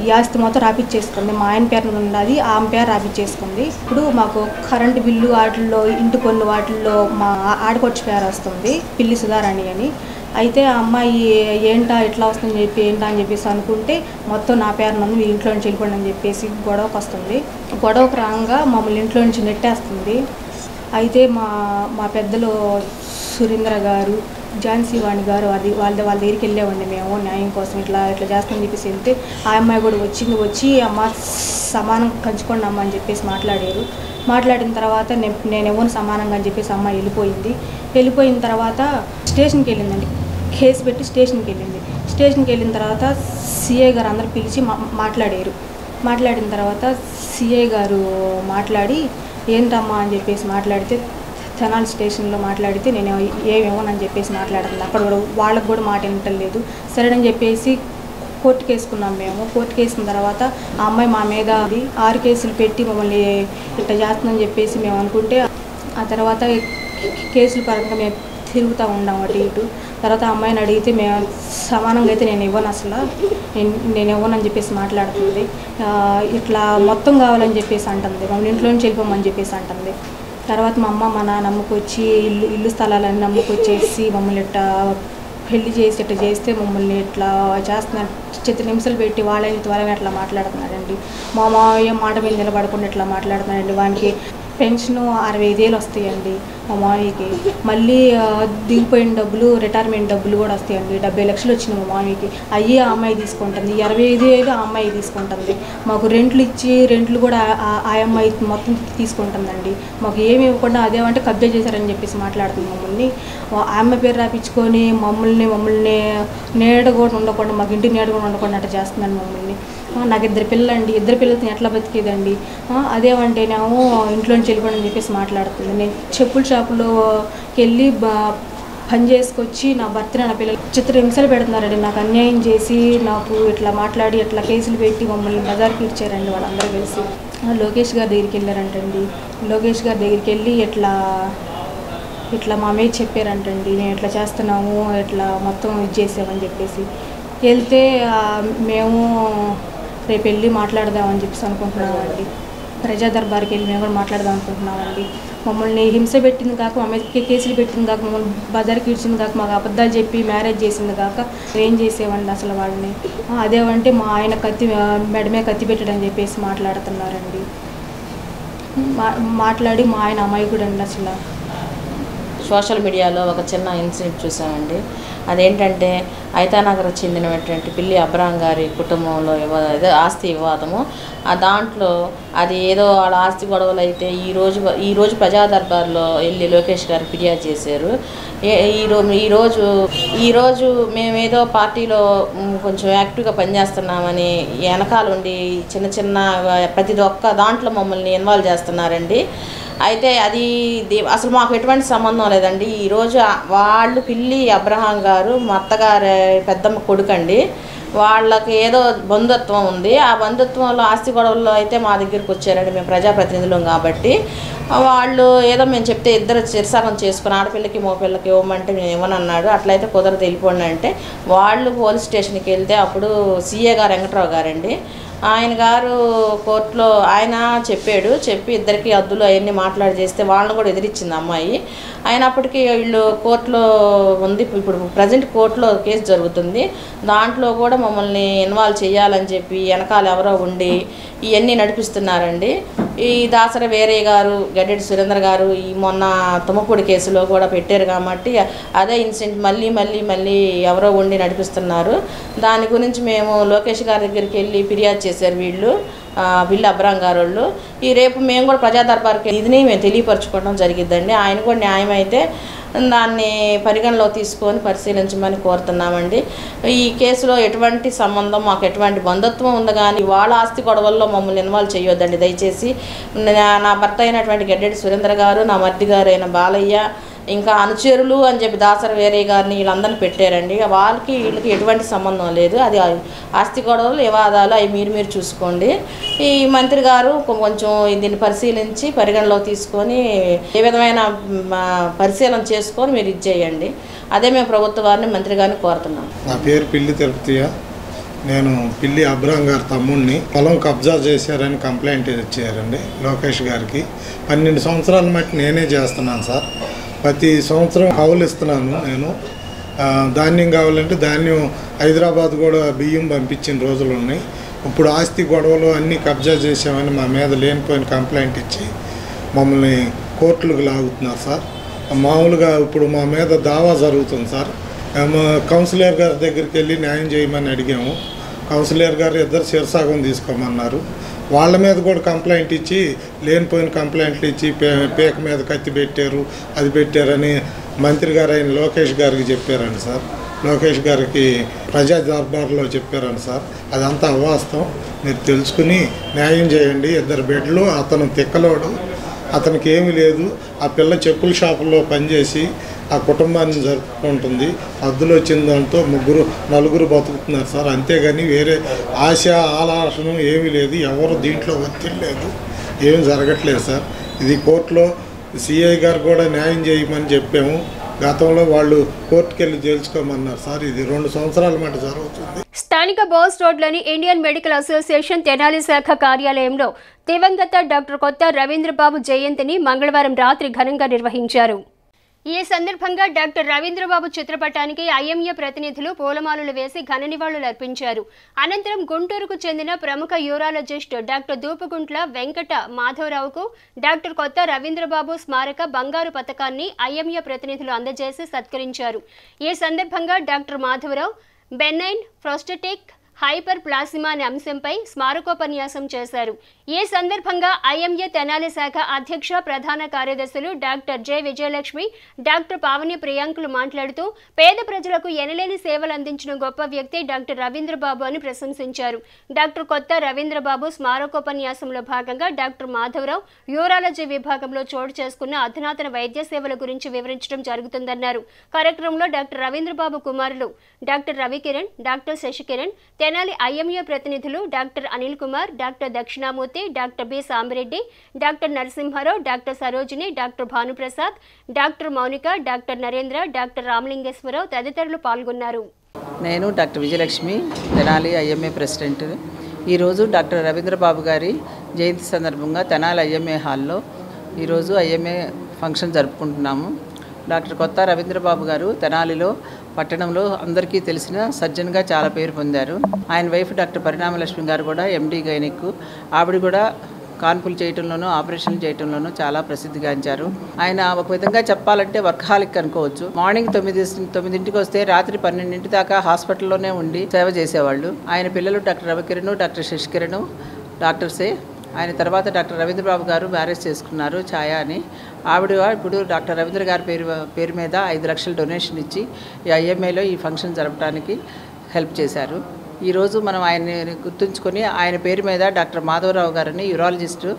ఈ ఆస్తి మొత్తం రాపిచ్చేసుకుంది. మా ఆయన పేరు ఉన్నది, ఆమె పేరు రాపిచ్చేసుకుంది. ఇప్పుడు మాకు కరెంటు బిల్లు వాటిల్లో, ఇంటి పన్ను వాటిల్లో మా ఆడపడుచు పేరు వస్తుంది, పిల్లి సుధారాణి అని. అయితే ఆ అమ్మాయి ఏంటా ఇట్లా వస్తుందని చెప్పి అని చెప్పేసి అనుకుంటే మొత్తం నా పేరు నన్ను మీ ఇంట్లో నుంచి వెళ్ళిపోండి అని చెప్పేసి గొడవకు వస్తుంది. గొడవకు రాగా మమ్మల్ని ఇంట్లో నుంచి నెట్టేస్తుంది. అయితే మా పెద్దలు సురేంద్ర గారు, ఝాన్సీవాణి గారు వాళ్ళ దగ్గరికి వెళ్ళేవండి మేము న్యాయం కోసం. ఇట్లా చేస్తామని చెప్పేసి వెళ్తే ఆ అమ్మాయి కూడా వచ్చి అమ్మ సమానం పంచుకోండి అమ్మ అని చెప్పేసి మాట్లాడారు. మాట్లాడిన తర్వాత నేను ఎవరు సమానంగా అని చెప్పేసి అమ్మాయి వెళ్ళిపోయిన తర్వాత స్టేషన్కి వెళ్ళిందండి. కేసు పెట్టి స్టేషన్కి వెళ్ళిన తర్వాత సిఐ గారు అందరు పిలిచి మాట్లాడారు. మాట్లాడిన తర్వాత సిఐ గారు మాట్లాడి ఏంటమ్మా అని చెప్పేసి మాట్లాడితే తెనాలి స్టేషన్లో మాట్లాడితే నేను ఏమేమోనని చెప్పేసి మాట్లాడుతుంది. అక్కడ కూడా వాళ్ళకు కూడా మాట వినటలేదు. సరేనని చెప్పేసి కోర్టుకు వేసుకున్నాం మేము. కోర్టుకు వేసిన తర్వాత ఆ అమ్మాయి మా మీద 6 కేసులు పెట్టి మమ్మల్ని ఇట్లా చేస్తుందని చెప్పేసి మేము అనుకుంటే ఆ తర్వాత కేసుల పరంగా మేము తిరుగుతూ ఉన్నాం అటు ఇటు. తర్వాత అమ్మాయిని అడిగితే మేము సమానంగా అయితే నేను ఇవ్వనని చెప్పేసి మాట్లాడుతుంది. ఇట్లా మొత్తం కావాలని చెప్పేసి అంటుంది, మమ్మల్ని ఇంట్లో నుంచి వెళ్ళిపోమని చెప్పేసి అంటుంది. తర్వాత మా అమ్మ మా నాన్న అమ్ముకొచ్చి ఇల్లు స్థలాలన్నీ అమ్ముకొచ్చేసి మమ్మల్ని ఇట్లా పెళ్లి చేసి ఇట్లా చేస్తే మమ్మల్ని ఇట్లా చేస్తున్నారు, చిత్రహింసలు పెట్టి వాళ్ళని అట్లా మాట్లాడుతున్నారండి. మా మావయ్య మాట మీద నిలబడకుండా ఇట్లా మాట్లాడుతున్నారండి. వానికి పెన్షన్ 65,000 వస్తాయండి మా మావయ్యకి. మళ్ళీ దిగిపోయిన డబ్బులు, రిటైర్మెంట్ డబ్బులు కూడా వస్తాయండి. 70 లక్షలు వచ్చినాయి మా మావయ్యకి. అయ్యి ఆ అమ్మాయి తీసుకుంటుంది. 65,000 ఆ అమ్మాయి తీసుకుంటుంది. మాకు రెంట్లు కూడా ఆ అమ్మాయి మొత్తం తీసుకుంటుందండి. మాకు ఏమి ఇవ్వకుండా అదేమంటే కబ్జా చేశారని చెప్పేసి మాట్లాడుతుంది మమ్మల్ని. ఆ అమ్మాయి పేరు రాపించుకొని మమ్మల్ని నీడ కూడా ఉండకుండా, మాకు ఇంటి నీడ కూడా ఉండకుండా అట్లా చేస్తుందండి మమ్మల్ని. నాకు 2 పిల్లలండి, 2 పిల్లలతో ఎట్లా బతికేదండి. అదేమంటేనేమో ఇంట్లోంచి వెళ్ళిపోండి అని చెప్పేసి మాట్లాడుతుంది. నేను చెప్పుల షాపులోకి వెళ్ళి పని చేసుకొచ్చి నా భర్తని నా పిల్లలు చిత్రహింసలు పెడుతున్నారండి. నాకు అన్యాయం చేసి నాకు ఇట్లా మాట్లాడి ఇట్లా కేసులు పెట్టి మమ్మల్ని బజార్కి ఇచ్చారండి వాళ్ళందరూ కలిసి. లోకేష్ గారి దగ్గరికి వెళ్ళారంటండి. లోకేష్ గారి దగ్గరికి వెళ్ళి ఇట్లా మా మీద చెప్పారంటండి, మేము ఇట్లా చేస్తున్నాము, ఇట్లా మొత్తం ఇది చేసామని చెప్పేసి. వెళ్తే మేము రేపు వెళ్ళి మాట్లాడదామని చెప్పేసి అనుకుంటున్నామండి. ప్రజా దర్బార్కి వెళ్ళి మేము కూడా మాట్లాడదాం అనుకుంటున్నామండి. మమ్మల్ని హింస పెట్టింది కాక, మా మీద కేసులు పెట్టింది కాక, మమ్మల్ని బజార్కి ఇచ్చింది కాక, మాకు అబద్ధాలు చెప్పి మ్యారేజ్ చేసింది కాక ఏం చేసేవండి అసలు వాళ్ళని. అదేమంటే మా ఆయన మెడమే కత్తి పెట్టడని చెప్పేసి మాట్లాడుతున్నారండి. మాట్లాడి మా ఆయన అమాయకుడు అండి. అసలు సోషల్ మీడియాలో ఒక చిన్న ఇన్సిడెంట్ చూసామండి. అదేంటంటే ఐతానగర్ చెందినటువంటి పిల్లి అబ్రహం గారి కుటుంబంలో ఆస్తి వివాదము. దాంట్లో అది ఏదో వాళ్ళ ఆస్తి గొడవలు అయితే ఈరోజు ప్రజా దర్బార్లో వెళ్ళి లోకేష్ గారు ఫిర్యాదు చేశారు. ఈరోజు మేమేదో పార్టీలో కొంచెం యాక్టివ్గా పనిచేస్తున్నామని వెనకాల ఉండి చిన్న ప్రతి ఒక్క దాంట్లో మమ్మల్ని ఇన్వాల్వ్ చేస్తున్నారండి. అయితే అది అసలు మాకు ఎటువంటి సంబంధం లేదండి. ఈరోజు వాళ్ళు పిల్లి అబ్రహాం గారు మా అత్తగారి పెద్దమ్మ కొడుకండి. వాళ్ళకి ఏదో బంధుత్వం ఉంది. ఆ బంధుత్వంలో ఆస్తి గొడవల్లో అయితే మా దగ్గరికి వచ్చారండి. మేము ప్రజాప్రతినిధులం కాబట్టి వాళ్ళు ఏదో మేము చెప్తే ఇద్దరు చిరసాగం చేసుకుని ఆడపిల్లకి మగపిల్లకి ఇవ్వమంటే మేము ఇవ్వనన్నాడు. అట్లయితే కుదరదు వెళ్ళిపోండి అంటే వాళ్ళు పోలీస్ స్టేషన్కి వెళ్తే అప్పుడు సీఏ గారు వెంకట్రావు గారండి, ఆయన గారు కోర్టులో ఆయన చెప్పి ఇద్దరికి అద్దులు అవన్నీ మాట్లాడి చేస్తే వాళ్ళని కూడా ఎదిరించింది అమ్మాయి. అయినప్పటికీ వీళ్ళు కోర్టులో ఉంది. ఇప్పుడు ప్రజెంట్ కోర్టులో కేసు జరుగుతుంది. దాంట్లో కూడా మమ్మల్ని ఇన్వాల్వ్ చేయాలని చెప్పి వెనకాల ఎవరో ఉండి ఇవన్నీ నడిపిస్తున్నారండి. ఈ దాసర వేరే గారు, గడ్డెడి సురేంద్ర గారు ఈ మొన్న తుమ్మపూడి కేసులో కూడా పెట్టారు కాబట్టి అదే ఇన్సిడెంట్ మళ్ళీ ఎవరో ఉండి నడిపిస్తున్నారు. దాని గురించి మేము లోకేష్ గారి దగ్గరికి వెళ్ళి ఫిర్యాదు చేశారు వీళ్ళు బిల్లు అబ్రాం గారు వాళ్ళు. ఈ రేపు మేము కూడా ప్రజా దర్బార్కి ఇదిని మేము తెలియపరచుకోవడం జరిగిద్దండి. ఆయన కూడా న్యాయం అయితే దాన్ని పరిగణలో తీసుకొని పరిశీలించమని కోరుతున్నామండి. ఈ కేసులో ఎటువంటి సంబంధం, మాకు ఎటువంటి బంధుత్వం ఉంది కానీ వాళ్ళ ఆస్తి గొడవల్లో మమ్మల్ని ఇన్వాల్వ్ చేయొద్దండి దయచేసి. నా భర్త అయినటువంటి గడ్డెడి సురేంద్ర గారు, నా మర్ది గారు అయిన బాలయ్య, ఇంకా అనుచరులు అని చెప్పి దాసర వేరే గారిని వీళ్ళందరినీ పెట్టారండి. వీళ్ళకి ఎటువంటి సంబంధం లేదు. అది ఆస్తి గొడవలు వివాదాలు అవి మీరు చూసుకోండి. ఈ మంత్రి గారు కొంచెం దీన్ని పరిశీలించి పరిగణలో తీసుకొని ఏ విధమైన పరిశీలన చేసుకొని మీరు ఇది చేయండి. అదే మేము ప్రభుత్వ వారిని మంత్రి గారిని కోరుతున్నాం. నా పేరు పిల్లి తిరుపతియ. నేను పిల్లి అబ్రహం గారి తమ్ముడిని. పొలం కబ్జా చేశారని కంప్లైంట్ ఇచ్చారండి లోకేష్ గారికి. 12 సంవత్సరాల మట్టి నేనే చేస్తున్నాను సార్. ప్రతి సంవత్సరం కౌలు ఇస్తున్నాను నేను. ధాన్యం కావాలంటే ధాన్యం హైదరాబాద్ కూడా బియ్యం పంపించిన రోజులు ఉన్నాయి. ఇప్పుడు ఆస్తి గొడవలు అన్నీ కబ్జా చేసామని మా మీద లేనిపోయిన కంప్లైంట్ ఇచ్చి మమ్మల్ని కోర్టులకు లాగుతున్నారు సార్. మామూలుగా ఇప్పుడు మా మీద దావా జరుగుతుంది సార్. కౌన్సిలర్ గారి దగ్గరికి వెళ్ళి న్యాయం చేయమని అడిగాము. కౌన్సిలర్ గారు ఇద్దరు శిరసాగం తీసుకోమన్నారు. వాళ్ళ మీద కూడా కంప్లైంట్ ఇచ్చి లేనిపోయిన కంప్లైంట్లు ఇచ్చి పేక మీద కత్తి పెట్టారు, అది పెట్టారని మంత్రి గారు అయిన లోకేష్ గారికి చెప్పారండి సార్. లోకేష్ గారికి ప్రజా దర్బార్లో చెప్పారండి సార్. అదంతా అవాస్తవం. మీరు తెలుసుకుని న్యాయం చేయండి. 2 బిడ్డలు, అతను తిక్కలోడు, అతనికి ఏమీ లేదు. ఆ పిల్ల చెప్పుల షాపుల్లో పనిచేసి ఆ కుటుంబాన్ని జరుపుకుంటుంది. అద్దులు వచ్చిన దాంతో 4 బతుకుతున్నారు సార్. అంతేగాని వేరే ఆశ ఆలాసనం ఏమీ లేదు. ఎవరు దీంట్లో ఒత్తిడి లేదు, ఏమి జరగట్లేదు సార్. ఇది కోర్టులో సిఐ గారు కూడా న్యాయం చేయమని చెప్పాము. గతంలో వాళ్ళు కోర్టుకు వెళ్ళి తెలుసుకోమన్నారు సార్. ఇది 2 సంవత్సరాల మటు జరుగుతుంది. స్థానిక బోస్ రోడ్లోని ఇండియన్ మెడికల్ అసోసియేషన్ తెనాలి శాఖ కార్యాలయంలో దివంగత డాక్టర్ కొత్త రవీంద్రబాబు జయంతిని మంగళవారం రాత్రి ఘనంగా నిర్వహించారు. ఈ సందర్భంగా డాక్టర్ రవీంద్రబాబు చిత్రపటానికి ఐఎంఏ ప్రతినిధులు పూలమాలలు వేసి ఘన నివాళులు అర్పించారు. అనంతరం గుంటూరుకు చెందిన ప్రముఖ యూరాలజిస్ట్ డాక్టర్ దూపుగుంట్ల వెంకట మాధవరావుకు డాక్టర్ కొత్త రవీంద్రబాబు స్మారక బంగారు పతకాన్ని ఐఎంఏ ప్రతినిధులు అందజేసి సత్కరించారు. ఈ సందర్భంగా డాక్టర్ మాధవరావు బెనైన్ ప్రోస్టెటిక్ హైపర్ ప్లాసిమా అనే అంశంపై స్మారకోపన్యాసం చేశారు. ఈ సందర్భంగా ఐఎంఏ తెనాలి శాఖ అధ్యక్ష ప్రధాన కార్యదర్శులు doctor J Vijayalakshmi, doctor Pavani ప్రియాంకులు మాట్లాడుతూ పేద ప్రజలకు ఎనలేని సేవలు అందించిన గొప్ప వ్యక్తి డాక్టర్ రవీంద్రబాబు అని ప్రశంసించారు. డాక్టర్ కొత్త రవీంద్రబాబు స్మారకోపన్యాసంలో భాగంగా డాక్టర్ మాధవరావు యూరాలజీ విభాగంలో చోటు చేసుకున్న అధునాతన వైద్య సేవల గురించి వివరించడం జరుగుతుందన్నారు. కార్యక్రమంలో డాక్టర్ రవీంద్రబాబు కుమారులు doctor Ravikiran, doctor Sasikiran, Tenali IMA ప్రతినిధులు doctor Anil Kumar, doctor Dakshinamurthy, doctor B Sambareddy, doctor Narasimharao, doctor Sarojini, doctor Bhanuprasad, doctor Mounika, doctor Narendra, doctor Ramalingeswararao తదితరులు పాల్గొన్నారు. నేను doctor Vijayalakshmi, Tenali IMA president. ఈరోజు డాక్టర్ రవీంద్రబాబు గారి జయంతి సందర్భంగా తెనాలి ఐఎంఏ హాల్లో ఈరోజు ఐఎంఏ ఫంక్షన్ జరుపుకుంటున్నాము. డాక్టర్ కొత్త రవీంద్రబాబు గారు తెనాలిలో పట్టణంలో అందరికీ తెలిసిన సర్జన్గా చాలా పేరు పొందారు. ఆయన వైఫ్ డాక్టర్ పరిణామలక్ష్మి గారు కూడా ఎండి గైనిక్. ఆవిడ కూడా కాన్పులు చేయటంలోనూ ఆపరేషన్లు చేయటంలోనూ చాలా ప్రసిద్ధిగాంచారు. ఆయన ఒక విధంగా చెప్పాలంటే వర్కహాలిక్ అనుకోవచ్చు. మార్నింగ్ 9 వస్తే రాత్రి 12 దాకా హాస్పిటల్లోనే ఉండి సేవ చేసేవాళ్ళు. ఆయన పిల్లలు డాక్టర్ రవికిరణ్, డాక్టర్ శశికిరణ్ డాక్టర్సే. ఆయన తర్వాత డాక్టర్ రవీంద్రబాబు గారు మ్యారేజ్ చేసుకున్నారు, ఛాయా అని. ఆవిడ ఇప్పుడు డాక్టర్ రవీంద్ర గారి పేరు మీద 5 లక్షల డొనేషన్ ఇచ్చి ఈ ఐఎంఏలో ఈ ఫంక్షన్ జరపడానికి హెల్ప్ చేశారు. ఈరోజు మనం ఆయన్ని గుర్తుంచుకొని ఆయన పేరు మీద డాక్టర్ మాధవరావు గారని యూరాలజిస్టు,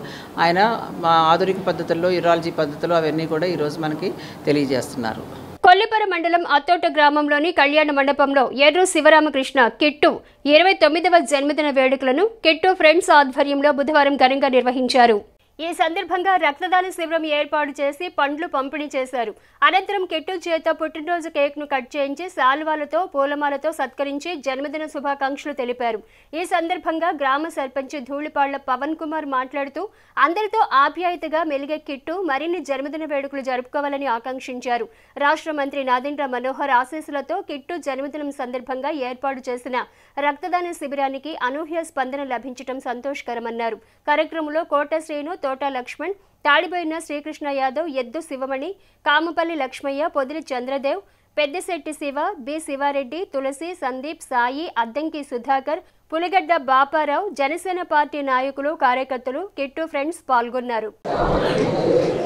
ఆయన మా ఆధునిక పద్ధతుల్లో యూరాలజీ పద్ధతులు అవన్నీ కూడా ఈరోజు మనకి తెలియజేస్తున్నారు. కొల్లిపర మండలం అత్తోట గ్రామంలోని కళ్యాణ మండపంలో ఎర్రు శివరామకృష్ణ కిట్టు 29వ జన్మదిన వేడుకలను కిట్టు ఫ్రెండ్స్ ఆధ్వర్యంలో బుధవారం ఘనంగా నిర్వహించారు. ఈ సందర్భంగా రక్తదాన శిబిరం ఏర్పాటు చేసి పండ్లు పంపిణీ చేశారు. అనంతరం కిట్టు చేత పుట్టినరోజు కేక్ను కట్ చేయించి శాల్వాలతో పూలమాలతో సత్కరించి జన్మదిన శుభాకాంక్షలు తెలిపారు. ఈ సందర్భంగా గ్రామ సర్పంచ్ ధూళిపాళ్ల పవన్ కుమార్ మాట్లాడుతూ అందరితో ఆప్యాయతగా మెలిగే కిట్టు మరిన్ని జన్మదిన వేడుకలు జరుపుకోవాలని ఆకాంక్షించారు. రాష్ట్ర మంత్రి నాదెండ్ల మనోహర్ ఆశీస్సులతో కిట్టు జన్మదినం సందర్భంగా ఏర్పాటు చేసిన రక్తదాన శిబిరానికి అనూహ్య స్పందన లభించడం సంతోషకరమన్నారు. కార్యక్రమంలో కోట శ్రీను, తోట లక్ష్మణ్, తాడిబోయిన శ్రీకృష్ణ యాదవ్, ఎద్దు శివమణి, కాముపల్లి లక్ష్మయ్య, పొదిలి చంద్రదేవ్, పెద్దశెట్టి శివ, బి శివారెడ్డి, తులసి, సందీప్, సాయి, అద్దంకి సుధాకర్, పులిగడ్డ బాపారావు, జనసేన పార్టీ నాయకులు, కార్యకర్తలు, కిట్టు ఫ్రెండ్స్ పాల్గొన్నారు.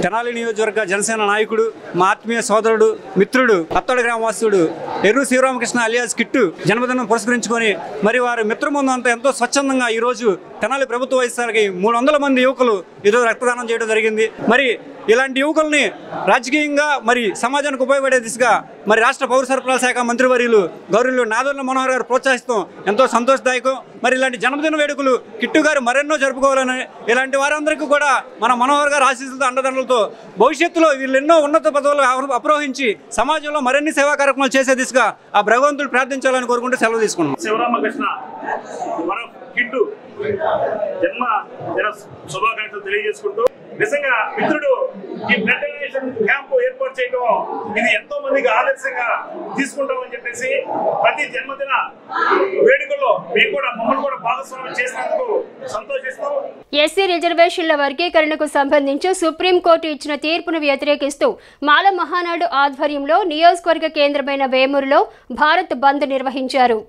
తెనాలి నియోజకవర్గ జనసేన నాయకుడు, మా ఆత్మీయ సోదరుడు, మిత్రుడు, అత్తోడ గ్రామవాసుడు ఎర్రు శివరామకృష్ణ అలియాస్ కిట్టు జన్మదినం పురస్కరించుకొని మరి వారి మిత్రబృందం అంతా ఎంతో స్వచ్ఛందంగా ఈరోజు తెనాలి ప్రభుత్వ వైద్యశాలకి 300 మంది యువకులు ఈరోజు రక్తదానం చేయడం జరిగింది. మరి ఇలాంటి యువకుల్ని రాజకీయంగా మరి సమాజానికి ఉపయోగపడే దిశగా మరి రాష్ట్ర పౌర సరఫరాల శాఖ మంత్రివర్యులు గౌరవులు నాదెండ్ల మనోహర్ గారు ప్రోత్సహిస్తాం ఎంతో సంతోషదాయకం. మరి ఇలాంటి జన్మదిన వేడుకలు కిట్టు గారు మరెన్నో జరుపుకోవాలని, ఇలాంటి వారందరికీ కూడా మన మనోహర్ గారు ఆశీస్సులతో అండదండలతో భవిష్యత్తులో వీళ్ళు ఎన్నో ఉన్నత పదవులు అప్రోహించి సమాజంలో మరిన్ని సేవా కార్యక్రమాలు చేసే దిశగా ఆ భగవంతుడు ప్రార్థించాలని కోరుకుంటూ సెలవు తీసుకున్నాం. శివరామకృష్ణ కిట్టు జన్మదిన శుభాకాంక్షలు తెలియజేసుకుంటూ నిజంగా మిత్రుడు ఈ బ్లడ్ డొనేషన్ క్యాంపు ఏర్పాటు చేయడం ఇది ఎంతో మందికి ఆదర్శంగా తీసుకుంటామని చెప్పేసి ప్రతి జన్మదిన వేడుకల్లో మేము కూడా మమ్మల్ని కూడా భాగస్వామ్యం చేసినందుకు సంతోషిస్తూ ఎస్సీ రిజర్వేషన్ల వర్గీకరణకు సంబంధించి సుప్రీంకోర్టు ఇచ్చిన తీర్పును వ్యతిరేకిస్తూ మాల మహానాడు ఆధ్వర్యంలో నియోజకవర్గ కేంద్రమైన వేమూరులో భారత్ బంద్ నిర్వహించారు.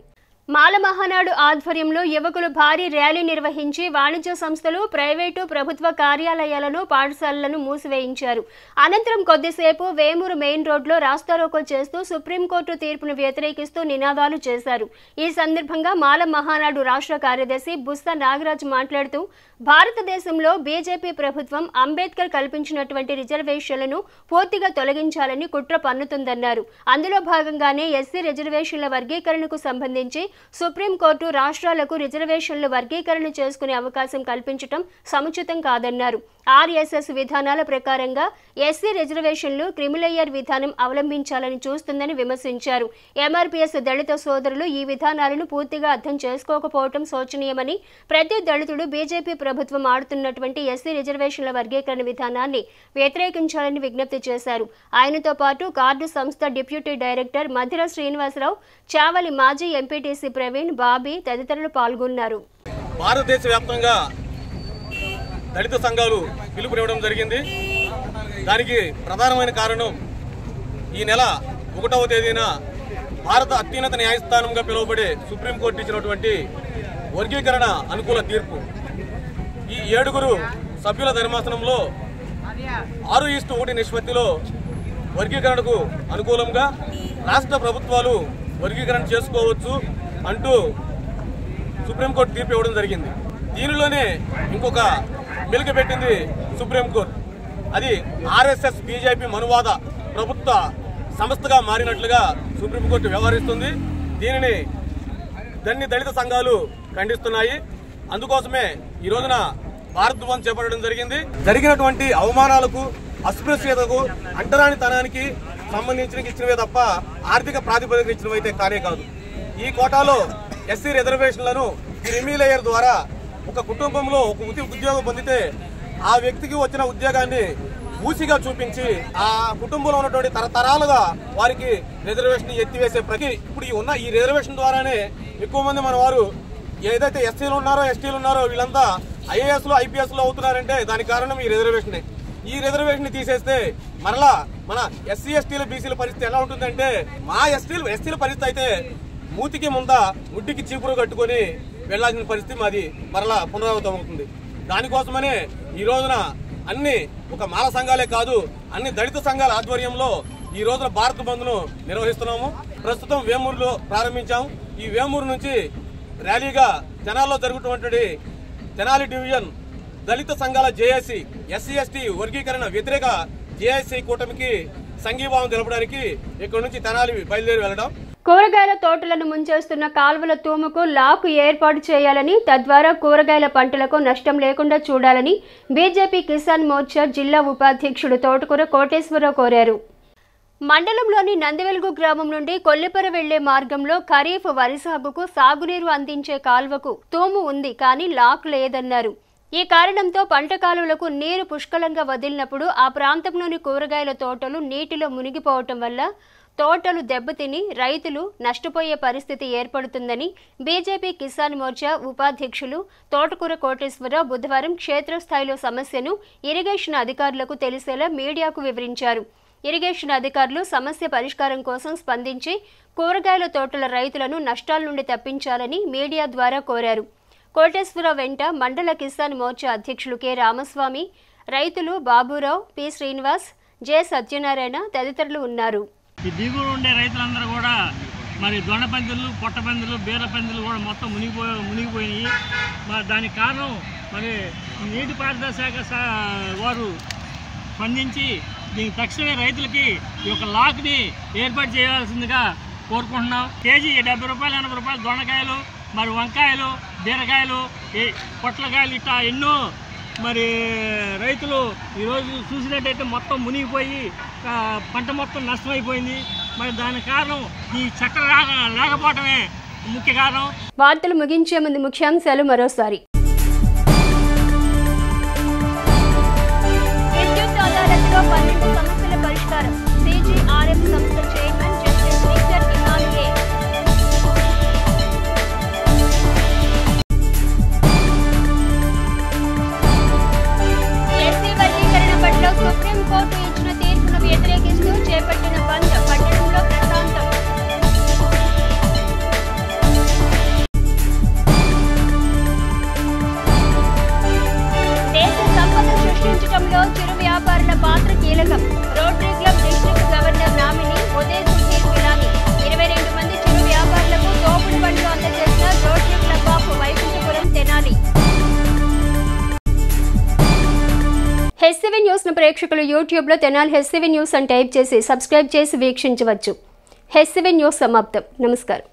మాల మహానాడు ఆధ్వర్యంలో యువకులు భారీ ర్యాలీ నిర్వహించి వాణిజ్య సంస్థలు, ప్రైవేటు, ప్రభుత్వ కార్యాలయాలను, పాఠశాలలను మూసివేయించారు. అనంతరం కొద్దిసేపు వేమూరు మెయిన్ రోడ్లో రాస్తారోకో చేస్తూ సుప్రీంకోర్టు తీర్పును వ్యతిరేకిస్తూ నినాదాలు చేశారు. ఈ సందర్భంగా మాల మహానాడు రాష్ట్ర కార్యదర్శి బుస్స నాగరాజు మాట్లాడుతూ భారతదేశంలో బీజేపీ ప్రభుత్వం అంబేద్కర్ కల్పించినటువంటి రిజర్వేషన్లను పూర్తిగా తొలగించాలని కుట్ర పన్నుతుందన్నారు. అందులో భాగంగానే ఎస్సీ రిజర్వేషన్ల వర్గీకరణకు సంబంధించి సుప్రీంకోర్టు రాష్ట్రాలకు రిజర్వేషన్లు వర్గీకరణ చేసుకునే అవకాశం కల్పించడం సముచితం కాదన్నారు. ఆర్ఎస్ఎస్ విధానాల ప్రకారంగా ఎస్సీ రిజర్వేషన్లు క్రిమిలేయర్ విధానం అవలంబించాలని చూస్తుందని విమర్శించారు. ఎంఆర్పీఎస్ దళిత సోదరులు ఈ విధానాలను పూర్తిగా అర్థం చేసుకోకపోవడం శోచనీయమని, ప్రతి దళితుడు బీజేపీ ప్రభుత్వం ఆడుతున్నటువంటి ఎస్సీ రిజర్వేషన్ల వర్గీకరణ విధానాన్ని వ్యతిరేకించాలని విజ్ఞప్తి చేశారు. ఆయనతో పాటు కార్డు సంస్థ డిప్యూటీ డైరెక్టర్ మధిర శ్రీనివాసరావు, చావలి మాజీ ఎంపీటీసీ ప్రవీణ్, బాబీ తదితరులు పాల్గొన్నారు. భారతదేశ వ్యాప్తంగా దళిత సంఘాలు పిలుపునివ్వడం జరిగింది. దానికి ప్రధానమైన కారణం ఈ నెల 1వ తేదీన భారత అత్యున్నత న్యాయస్థానంగా పిలువబడే సుప్రీంకోర్టు ఇచ్చినటువంటి వర్గీకరణ అనుకూల తీర్పు. ఈ 7 సభ్యుల ధర్మాసనంలో 6:1 నిష్పత్తిలో వర్గీకరణకు అనుకూలంగా రాష్ట్ర ప్రభుత్వాలు వర్గీకరణ చేసుకోవచ్చు అంటూ సుప్రీంకోర్టు తీర్పు ఇవ్వడం జరిగింది. దీనిలోనే ఇంకొక మెలిక పెట్టింది సుప్రీంకోర్టు. అది ఆర్ఎస్ఎస్ బీజేపీ మనువాద ప్రభుత్వ సంస్థగా మారినట్లుగా సుప్రీంకోర్టు వ్యవహరిస్తుంది. దీనిని దళిత సంఘాలు ఖండిస్తున్నాయి. అందుకోసమే ఈ రోజున భారత్ బంద్ చేపట్టడం జరిగింది. జరిగినటువంటి అవమానాలకు, అస్పృశ్యతకు, అంటరానితనానికి సంబంధించిన ఇచ్చినవే తప్ప ఆర్థిక ప్రాతిపదికన ఇచ్చినవైతే కానే కాదు. ఈ కోటాలో ఎస్సీ రిజర్వేషన్లను క్రిమిలేయర్ ద్వారా ఒక కుటుంబంలో ఒక ఉద్యోగం పొందితే ఆ వ్యక్తికి వచ్చిన ఉద్యోగాన్ని ఊసిగా చూపించి ఆ కుటుంబంలో ఉన్నటువంటి తరతరాలుగా వారికి రిజర్వేషన్ ఎత్తివేసే ఇప్పుడు ఈ రిజర్వేషన్ ద్వారానే ఎక్కువ మంది మన వారు ఏదైతే ఎస్సీలు ఉన్నారో, ఎస్టీలు ఉన్నారో వీళ్ళంతా ఐఏఎస్లు, ఐపీఎస్లు అవుతున్నారంటే దానికి కారణం ఈ రిజర్వేషనే. ఈ రిజర్వేషన్ తీసేస్తే మరలా మన ఎస్సీ, ఎస్టీల, బీసీల పరిస్థితి ఎలా ఉంటుందంటే, మా ఎస్టీల పరిస్థితి అయితే మూతికి ముంద ముడ్డికి చీపురు కట్టుకొని వెళ్లాల్సిన పరిస్థితి మాది మరలా పునరావృతం అవుతుంది. దానికోసమనే ఈ రోజున అన్ని ఒక మాల సంఘాలే కాదు, అన్ని దళిత సంఘాల ఆధ్వర్యంలో ఈ రోజున భారత్ బంద్ ను నిర్వహిస్తున్నాము. ప్రస్తుతం వేమూరులో ప్రారంభించాము. ఈ వేమూరు నుంచి ర్యాలీగా తెనాలిలో జరుగుతున్నటువంటి తెనాలి డివిజన్ దళిత సంఘాల జేఏసీ ఎస్సీ ఎస్టీ వర్గీకరణ వ్యతిరేక జేఏసీ కూటమికి సంఘీభావం తెలపడానికి ఇక్కడి నుంచి తెనాలి బయలుదేరి వెళ్లడం. కూరగాయల తోటలను ముంచేస్తున్న కాల్వల తూముకు లాక్ ఏర్పాటు చేయాలని, తద్వారా కూరగాయల పంటలకు నష్టం లేకుండా చూడాలని బీజేపీ కిసాన్ మోర్చా జిల్లా ఉపాధ్యక్షుడు తోటకూర కోటేశ్వరరావు కోరారు. మండలంలోని నందివెలుగు గ్రామం నుండి కొల్లిపర వెళ్లే మార్గంలో ఖరీఫ్ వరి సాగుకు సాగునీరు అందించే కాల్వకు తూము ఉంది, కానీ లాక్ లేదన్నారు. ఈ కారణంతో పంట కాలువలకు నీరు పుష్కలంగా వదిలినప్పుడు ఆ ప్రాంతంలోని కూరగాయల తోటలు నీటిలో మునిగిపోవటం వల్ల తోటలు దెబ్బతిని రైతులు నష్టపోయే పరిస్థితి ఏర్పడుతుందని బీజేపీ కిసాన్ మోర్చా ఉపాధ్యక్షులు తోటకూర కోటేశ్వరరావు బుధవారం క్షేత్రస్థాయిలో సమస్యను ఇరిగేషన్ అధికారులకు తెలిసేలా మీడియాకు వివరించారు. ఇరిగేషన్ అధికారులు సమస్య పరిష్కారం కోసం స్పందించి కూరగాయల తోటల రైతులను నష్టాల నుండి తప్పించాలని మీడియా ద్వారా కోరారు. కోటేశ్వరరావు వెంట మండల కిసాన్ మోర్చా అధ్యక్షులు కె రామస్వామి, రైతులు బాబురావు, పి శ్రీనివాస్, జె సత్యనారాయణ తదితరులు ఉన్నారు. ఈ దిగువన ఉండే రైతులందరూ కూడా మరి దొండ పందులు, పొట్ట పందులు, బీర పందులు కూడా మొత్తం మునిగిపోయినాయి. మరి దానికి కారణం మరి నీటిపారుదల శాఖ వారు స్పందించి దీనికి తక్షణమే రైతులకి ఈ యొక్క లాక్ని ఏర్పాటు చేయాల్సిందిగా కోరుకుంటున్నాం. కేజీ 70 రూపాయలు, 80 రూపాయలు దొండకాయలు, మరి వంకాయలు, బీరకాయలు, పొట్లకాయలు ఇట్లా ఎన్నో మరి రైతులు ఈరోజు చూసినట్టయితే మొత్తం మునిగిపోయి పంట మొత్తం నష్టమైపోయింది. మరి దానికి కారణం ఈ చక్కెర లేకపోవటమే ముఖ్య కారణం. వార్తలు ముగించే ముందు ముఖ్యాంశాలు మరోసారి. విద్యుత్ అదాలత్లో 12 సమస్యల పరిష్కారం. CGRF సంస్థ చైర్మన్ జస్టిస్ విక్టర్ ఇమానుయే. ఎస్సీ వర్గీకరణ పట్ల సుప్రీంకోర్టు ఇచ్చిన తీర్పును వ్యతిరేకిస్తూ చేపట్టిన బంద్ పట్టణంలో ప్రశాంతం. దేశ సంపద సృష్టించడంలో చిరు వ్యాపారుల పాత్ర కీలకం. Rotary club district governor nominee Uday Sudhir Pilani. 22 మంది చిరు వ్యాపారులకు తోపుడు బండ్లు అందజేసిన rotary club of Vaikunthapuram Tenali. HCV news ను ప్రేక్షకులు యూట్యూబ్ లో తెనాలి హెచ్సివి న్యూస్ అని టైప్ చేసి సబ్స్క్రైబ్ చేసి వీక్షించవచ్చు. హెచ్సివి న్యూస్ సమాప్తం. నమస్కారం.